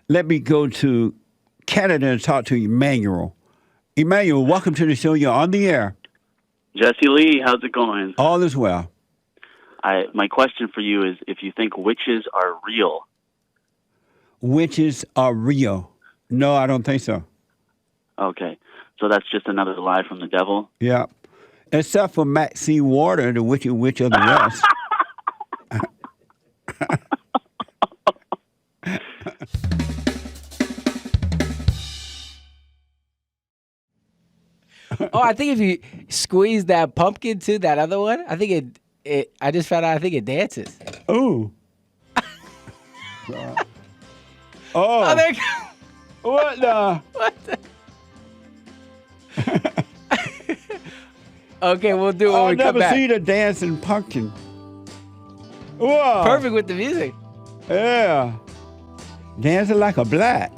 Let me go to Canada and talk to Emmanuel. Emmanuel, welcome to the show. You're on the air. Jesse Lee, how's it going? All is well. My question for you is if you think witches are real. Witches are real. No, I don't think so. Okay. So that's just another lie from the devil? Yeah. Except for Maxine Water, the witch of the West. Oh, I think if you squeeze that pumpkin to that other one, I think I just found out I think it dances. Ooh. Oh, there you go. What the? What the? Okay, we'll do it when I've we come never back. seen a dancing pumpkin. Whoa. Perfect with the music. Yeah. Dancing like a black.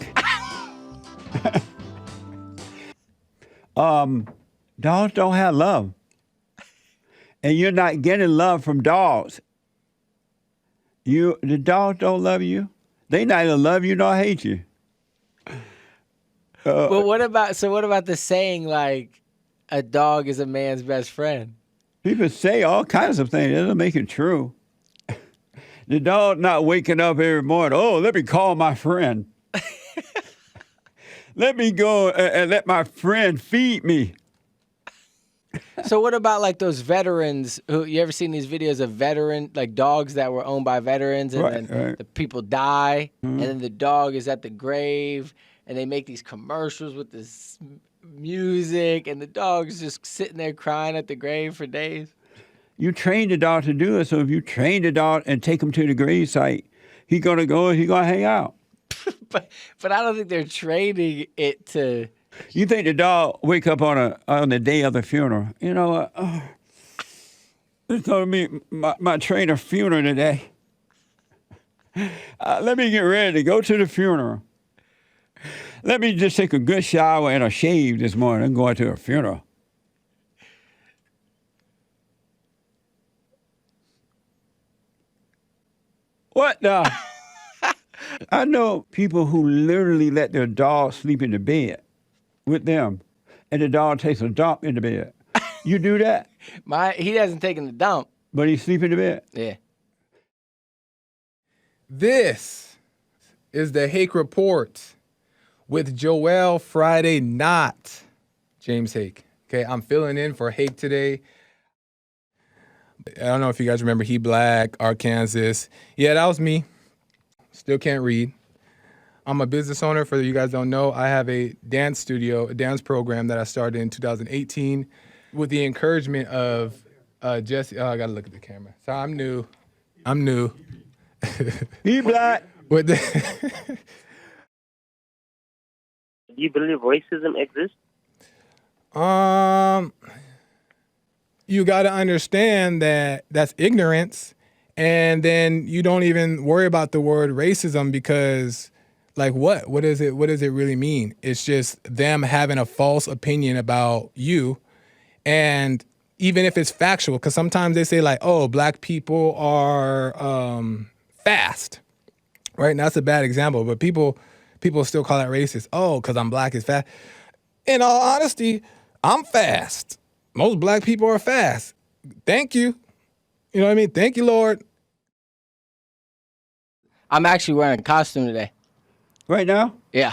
Dogs don't have love. And you're not getting love from dogs. The dogs don't love you. They neither love you nor hate you. But what about the saying like a dog is a man's best friend? People say all kinds of things. That doesn't make it true. The dog not waking up every morning, oh, let me call my friend. Let me go and let my friend feed me. So what about like those veterans who you ever seen these videos of like dogs that were owned by veterans and then the people die and then the dog is at the grave and they make these commercials with this music and the dog's just sitting there crying at the grave for days? You train the dog to do it, so if you train the dog and take him to the grave site, he's gonna hang out. but I don't think they're training it to. You think the dog wake up on the day of the funeral? You know what? It's gonna be my trainer's funeral today. Let me get ready to go to the funeral. Let me just take a good shower and a shave this morning. I'm going to a funeral. What the? I know people who literally let their dog sleep in the bed with them, and the dog takes a dump in the bed. You do that? He hasn't taken the dump. But he sleep in the bed? Yeah. This is the Hake Report with Joel Friday, not James Hake. Okay, I'm filling in for Hake today. I don't know if you guys remember He Black, Arkansas. Yeah, that was me. Still can't read. I'm a business owner. For you guys don't know, I have a dance studio, a dance program that I started in 2018 with the encouragement of Jesse. Oh, I got to look at the camera. So I'm new. He Black. With the Do you believe racism exists? You got to understand that that's ignorance, and then you don't even worry about the word racism because, like, what is it? What does it really mean? It's just them having a false opinion about you, and even if it's factual, because sometimes they say like, oh, black people are fast, right? And that's a bad example, but people still call that racist. Oh, because I'm black is fast. In all honesty, I'm fast. Most black people are fast. Thank you. You know what I mean? Thank you, Lord. I'm actually wearing a costume today. Right now? Yeah.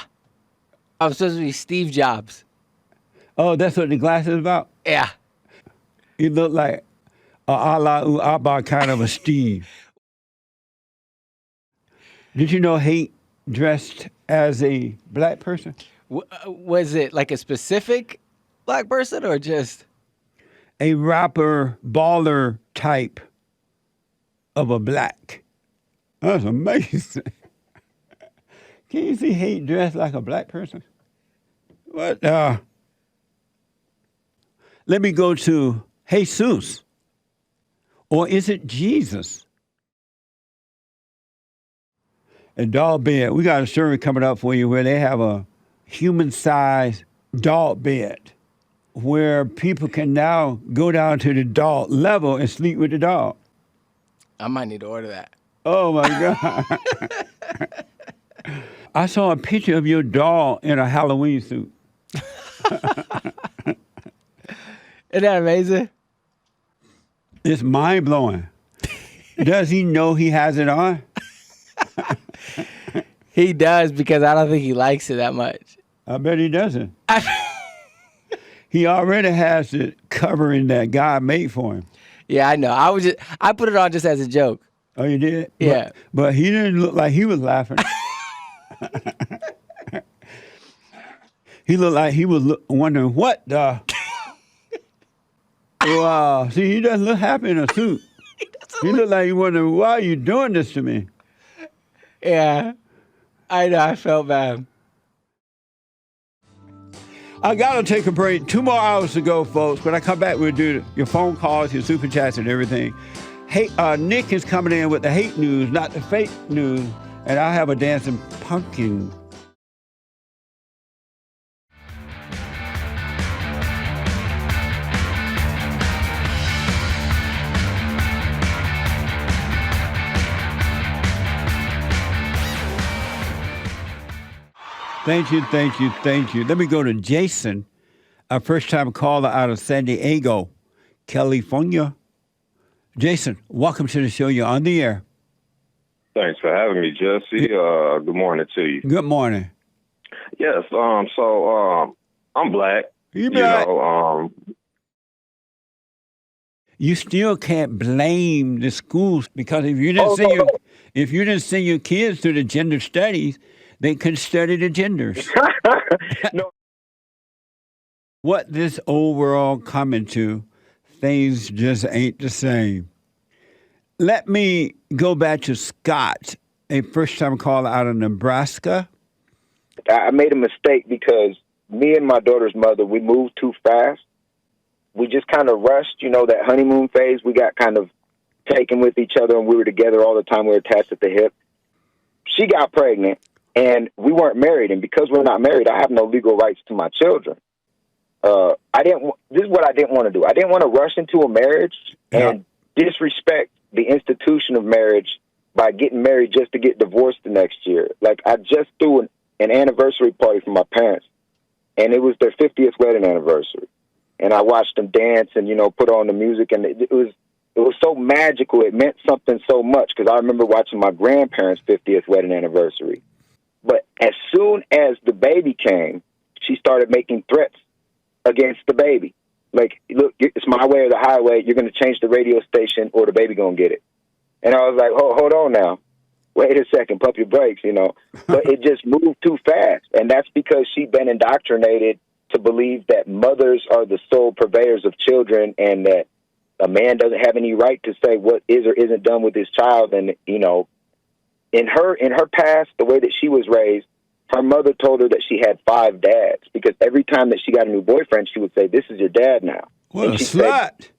I'm supposed to be Steve Jobs. Oh, that's what the glass is about? Yeah. You look like a Allah Abba kind of a Steve. Did you know Hate dressed as a black person? Was it like a specific black person or just? A rapper, baller type of a black. That's amazing. Can you see Hate dressed like a black person? What? Let me go to Jesus. Or is it Jesus? A dog bed. We got a story coming up for you where they have a human-sized dog bed where people can now go down to the dog level and sleep with the dog. I might need to order that. Oh, my God. I saw a picture of your doll in a Halloween suit. Isn't that amazing? It's mind blowing. Does he know he has it on? He does, because I don't think he likes it that much. I bet he doesn't. He already has it covering that God made for him. Yeah, I know. I put it on just as a joke. Oh, you did? Yeah. But he didn't look like he was laughing. He looked like he was wondering, what the? Wow. See, he doesn't look happy in a suit. He looked like he wondering, why are you doing this to me? Yeah, I know. I felt bad. I got to take a break. 2 more hours to go, folks. When I come back, we'll do your phone calls, your super chats, and everything. Hey, Nick is coming in with the hate news, not the fake news. And I have a dancing pumpkin. Thank you, thank you, thank you. Let me go to Jason, a first-time caller out of San Diego, California. Jason, welcome to the show. You're on the air. Thanks for having me, Jesse. Good morning to you. Good morning. Yes. So I'm black. You black? You know, you still can't blame the schools, because if you didn't send your kids to the gender studies, they can study the genders. No. What this old world coming to, things just ain't the same. Let me go back to Scott, a first-time caller out of Nebraska. I made a mistake because me and my daughter's mother, we moved too fast. We just kind of rushed, that honeymoon phase. We got kind of taken with each other, and we were together all the time. We were attached at the hip. She got pregnant, and we weren't married. And because we're not married, I have no legal rights to my children. This is what I didn't want to do. I didn't want to rush into a marriage and disrespect the institution of marriage by getting married just to get divorced the next year. Like, I just threw an anniversary party for my parents, and it was their 50th wedding anniversary. And I watched them dance and, put on the music, and it was so magical. It meant something so much, because I remember watching my grandparents' 50th wedding anniversary. But as soon as the baby came, she started making threats against the baby. Like, look, it's my way or the highway. You're going to change the radio station or the baby going to get it. And I was like, hold on now. Wait a second, pump your brakes, But it just moved too fast. And that's because she'd been indoctrinated to believe that mothers are the sole purveyors of children, and that a man doesn't have any right to say what is or isn't done with his child. And, in her past, the way that she was raised, her mother told her that she had 5 dads, because every time that she got a new boyfriend, she would say, "This is your dad now." What a slut.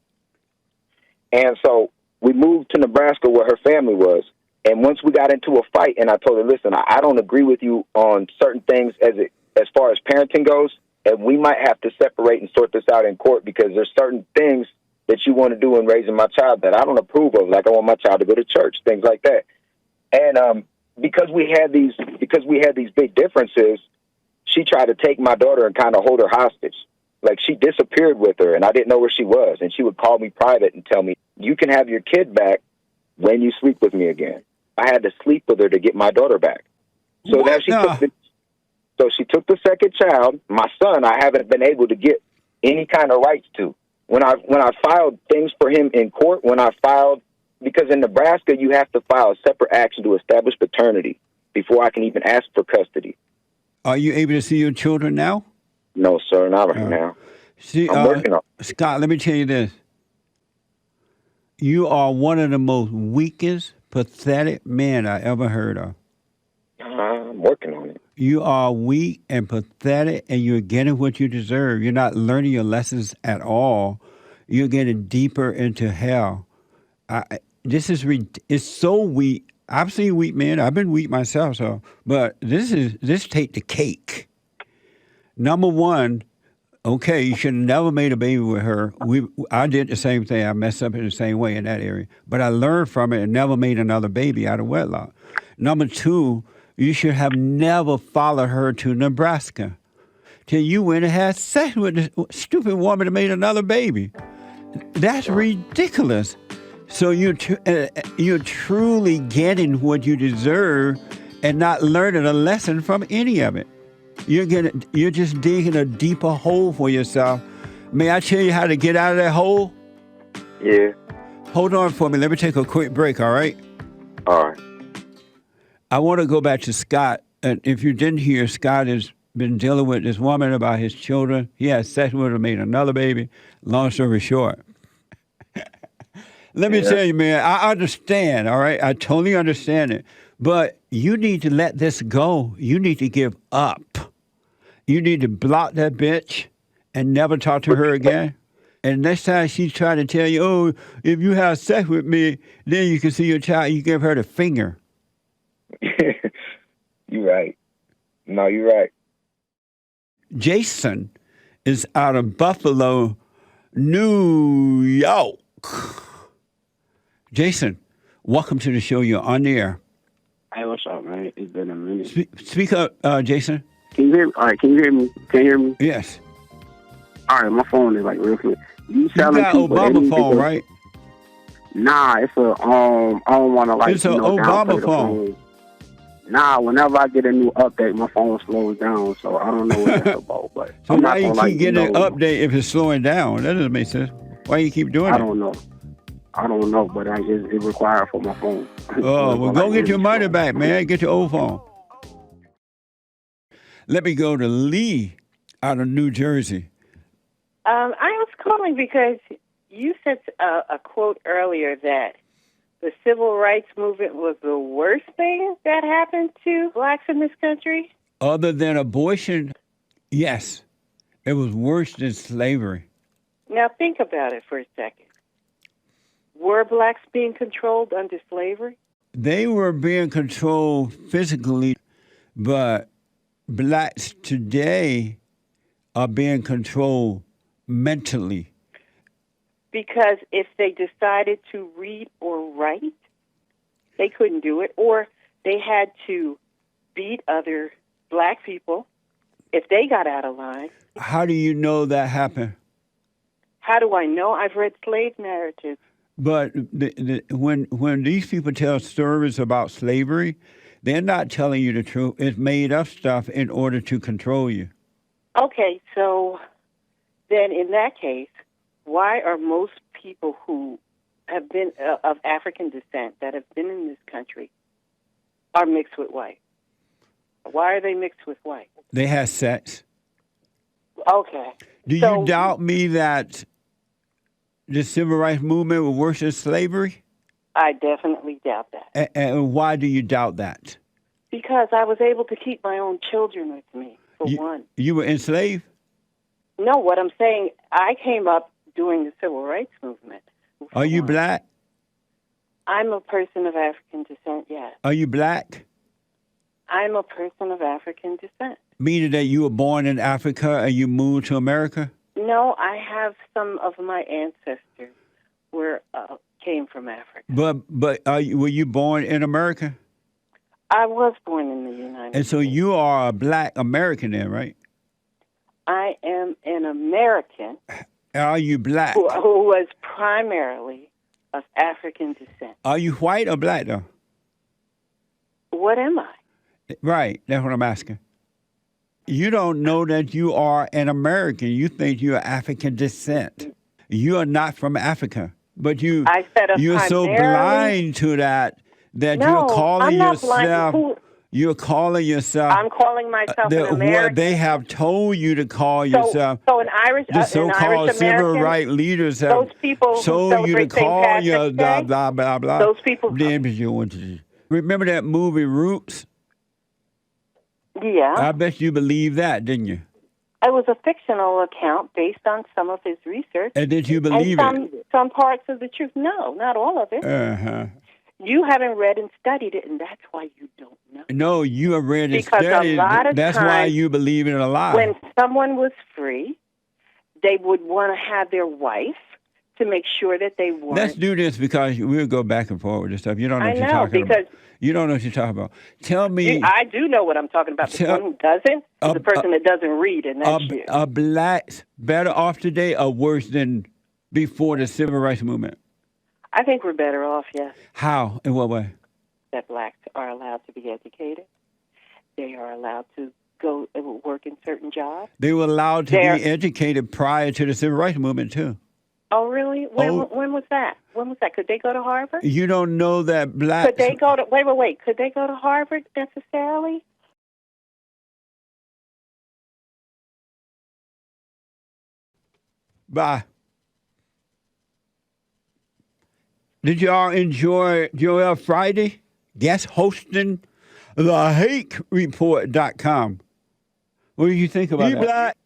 And so we moved to Nebraska, where her family was. And once we got into a fight, and I told her, "Listen, I don't agree with you on certain things as far as parenting goes, and we might have to separate and sort this out in court, because there's certain things that you want to do in raising my child that I don't approve of. Like, I want my child to go to church, things like that." And because we had these big differences, she tried to take my daughter and kind of hold her hostage. Like, she disappeared with her, and I didn't know where she was. And she would call me private and tell me, "You can have your kid back when you sleep with me again." I had to sleep with her to get my daughter back. So now she took the second child, my son. I haven't been able to get any kind of rights to. When I filed things for him in court, because in Nebraska you have to file a separate action to establish paternity before I can even ask for custody. Are you able to see your children now? No, sir, not right now. See, I'm working on it. Scott, let me tell you this. You are one of the most weakest, pathetic men I ever heard of. I'm working on it. You are weak and pathetic, and you're getting what you deserve. You're not learning your lessons at all. You're getting deeper into hell. It's so weak. I've seen weak men. I've been weak myself, but this take the cake. Number one, okay, you should have never made a baby with her. I did the same thing. I messed up in the same way in that area. But I learned from it and never made another baby out of wedlock. Number two, You should have never followed her to Nebraska till you went and had sex with this stupid woman that made another baby. That's ridiculous. So you're truly getting what you deserve and not learning a lesson from any of it. You're just digging a deeper hole for yourself. May I tell you how to get out of that hole? Yeah. Hold on for me. Let me take a quick break, all right? All right. I want to go back to Scott. And if you didn't hear, Scott has been dealing with this woman about his children. He had sex with her, made another baby. Long story short. Let me tell you, man, I understand, all right? I totally understand it. But you need to let this go. You need to give up. You need to block that bitch and never talk to her again. And next time she's trying to tell you, oh, if you have sex with me, then you can see your child, you give her the finger. You're right. No, you're right. Jason is out of Buffalo, New York. Jason, welcome to the show. You're on the air. Hey, what's up, man? It's been a minute. Speak up, Jason. Can you hear me? All right, can you hear me? Can you hear me? Yes. All right, my phone is like real quick. You got Obama phone, right? Nah, it's a I don't want to like. It's an Obama phone. Nah, whenever I get a new update, my phone slows down, so I don't know what that's about. But so why you keep getting an update if it's slowing down? That doesn't make sense. Why you keep doing it? I don't know, but it required for my phone. Oh, well, go get your money back, man. Get your old phone. Let me go to Lee out of New Jersey. I was calling because you said a quote earlier that the civil rights movement was the worst thing that happened to blacks in this country. Other than abortion, yes. It was worse than slavery. Now think about it for a second. Were blacks being controlled under slavery? They were being controlled physically, but blacks today are being controlled mentally. Because if they decided to read or write, they couldn't do it, or they had to beat other black people if they got out of line. How do you know that happened? How do I know? I've read slave narratives. But when these people tell stories about slavery, they're not telling you the truth. It's made up stuff in order to control you. Okay, so then in that case, why are most people who have been of African descent that have been in this country are mixed with white? Why are they mixed with white? They had sex. Okay. Do you doubt me that the civil rights movement was worse than slavery? I definitely doubt that. And why do you doubt that? Because I was able to keep my own children with me, for one. You were enslaved? No, what I'm saying, I came up during the civil rights movement. Are you black? I'm a person of African descent, yes. Are you black? I'm a person of African descent. Meaning that you were born in Africa and you moved to America? No, I have some of my ancestors came from Africa. But were you born in America? I was born in the United States. And so you are a black American then, right? I am an American. Are you black? Who was primarily of African descent. Are you white or black, though? What am I? Right, that's what I'm asking. You don't know that you are an American. You think you are African descent. You are not from Africa. But you're so blind to that no, you're calling I'm not yourself. Blind. You're calling yourself. I'm calling myself an American. What they have told you to call yourself. So an Irish, the so-called civil rights leaders have those people told you to call your blah blah blah blah. Those people. Remember that movie Roots? Yeah. I bet you believe that, didn't you? It was a fictional account based on some of his research. And did you believe it? Some parts of the truth. No, not all of it. Uh-huh. You haven't read and studied it, and that's why you don't know. No, you have read and studied it. That's why you believe in a lie. When someone was free, they would want to have their wife to make sure that they weren't. Let's do this because we'll go back and forth with this stuff. You don't know what you're talking about. You don't know what you're talking about. Tell me. I do know what I'm talking about. The one who doesn't is the person that doesn't read, and that's you. Are blacks better off today or worse than before the civil rights movement? I think we're better off, yes. How? In what way? That blacks are allowed to be educated. They are allowed to go and work in certain jobs. They were allowed to be educated prior to the civil rights movement, too. Oh, really? When was that? When was that? Could they go to Harvard? You don't know that blacks... Could they go to... Wait. Could they go to Harvard necessarily? Bye. Did y'all enjoy Joel Friday guest hosting thehakereport.com? What did you think about that? Black.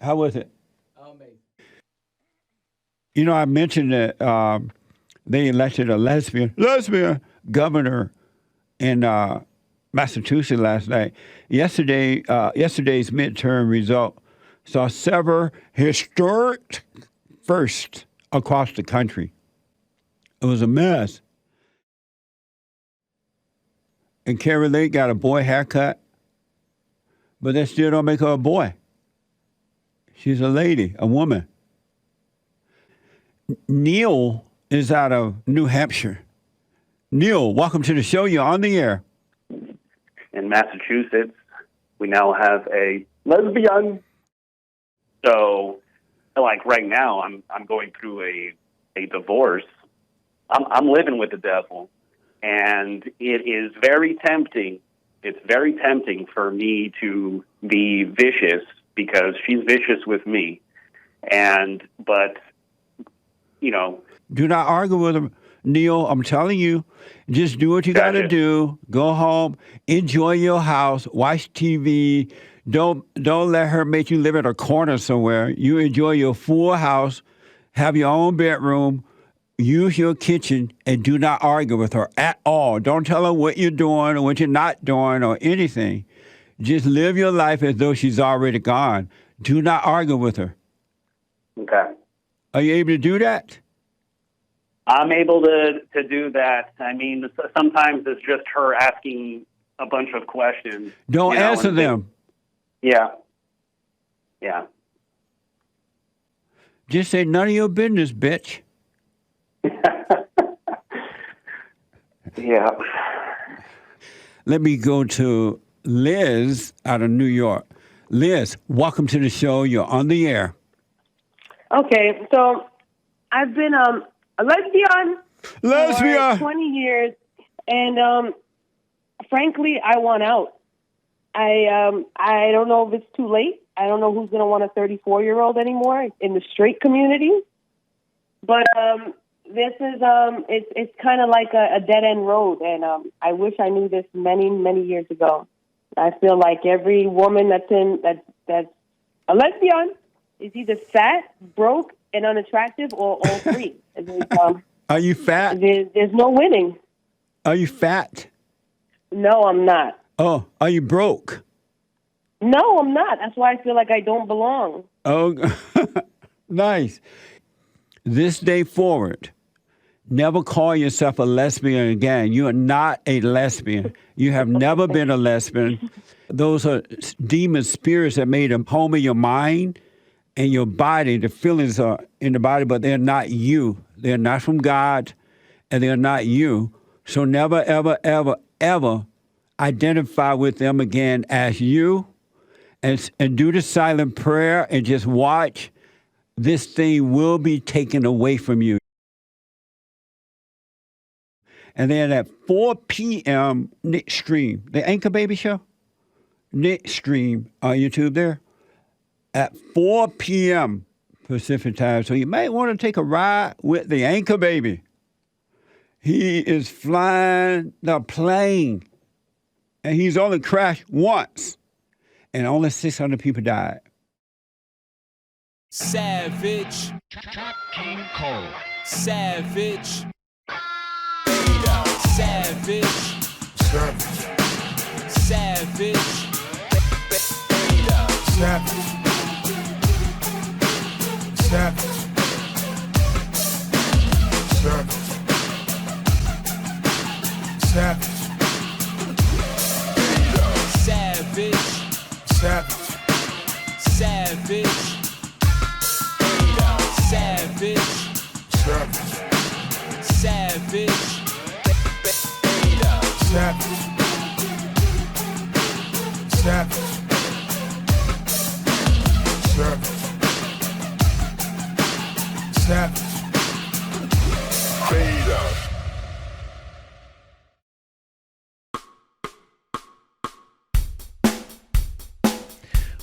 How was it? Amazing. You know, I mentioned that they elected a lesbian governor in Massachusetts last night. Yesterday's midterm result saw several historic firsts across the country. It was a mess. And Carrie Lake got a boy haircut, but that still don't make her a boy. She's a lady, a woman. Neil is out of New Hampshire. Neil, welcome to the show. You're on the air. In Massachusetts, we now have a lesbian. So, like right now, I'm going through a divorce. I'm living with the devil, and it is very tempting. It's very tempting for me to be vicious because she's vicious with me, but you know. Do not argue with him, Neil. I'm telling you, just do what you got to do. Go home, enjoy your house, watch TV. Don't let her make you live in a corner somewhere. You enjoy your full house, have your own bedroom. Use your kitchen and do not argue with her at all. Don't tell her what you're doing or what you're not doing or anything. Just live your life as though she's already gone. Do not argue with her. Okay. Are you able to do that? I'm able to do that. I mean, sometimes it's just her asking a bunch of questions. Don't answer them. Yeah. Yeah. Just say, none of your business, bitch. Yeah. Let me go to Liz out of New York. Liz, welcome to the show. You're on the air. Okay, so I've been a lesbian for 20 years, and frankly, I want out. I don't know if it's too late. I don't know who's going to want a 34-year-old anymore in the straight community, but this is it's kind of like a dead end road, and I wish I knew this many years ago. I feel like every woman that's a lesbian is either fat, broke, and unattractive, or all three. Are you fat? There's no winning. Are you fat? No, I'm not. Oh, are you broke? No, I'm not. That's why I feel like I don't belong. Oh, nice. This day forward, never call yourself a lesbian again. You are not a lesbian. You have never been a lesbian. Those are demon spirits that made a home in your mind and your body. The feelings are in the body, but they're not you. They're not from God, and they're not you. So never, ever, ever, ever identify with them again as you, and do the silent prayer and just watch. This thing will be taken away from you. And then at 4 p.m., Nick Stream, the Anchor Baby Show, Nick Stream on YouTube there, at 4 p.m. Pacific time. So you might want to take a ride with the Anchor Baby. He is flying the plane, and he's only crashed once, and only 600 people died. Savage. King Cole. Savage. Beta. Savage. Savage. Beta. Savage.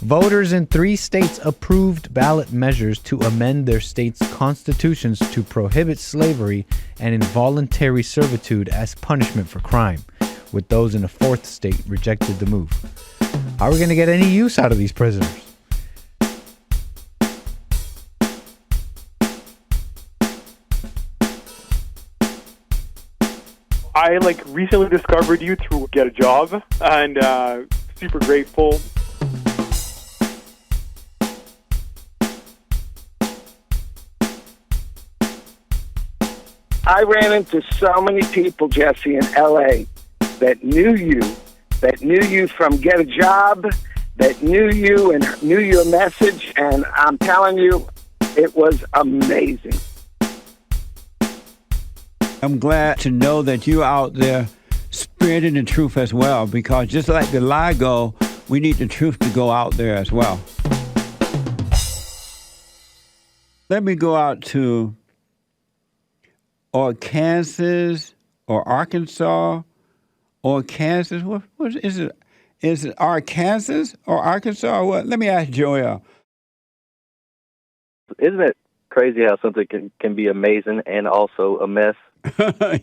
Voters in 3 states approved ballot measures to amend their states' constitutions to prohibit slavery and involuntary servitude as punishment for crime, with those in a 4th state rejected the move. How are we going to get any use out of these prisoners? I recently discovered you through Get a Job, and super grateful. I ran into so many people, Jesse, in L.A. that knew you from Get a Job, that knew you and knew your message, and I'm telling you, it was amazing. I'm glad to know that you're out there spreading the truth as well, because just like the lie go, we need the truth to go out there as well. Let me go out to Arkansas or Arkansas or Kansas. What is it? Is it Arkansas or Arkansas or what? Let me ask Joel. Isn't it crazy how something can be amazing and also a mess?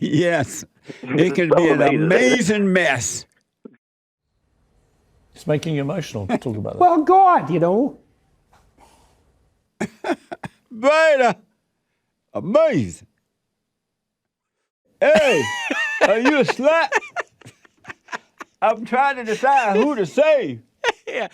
Yes. It can be an amazing mess. It's making you emotional to talk about that. Well, God, you know. Right. Amazing. Hey, are you a slut? I'm trying to decide who to save. Yeah.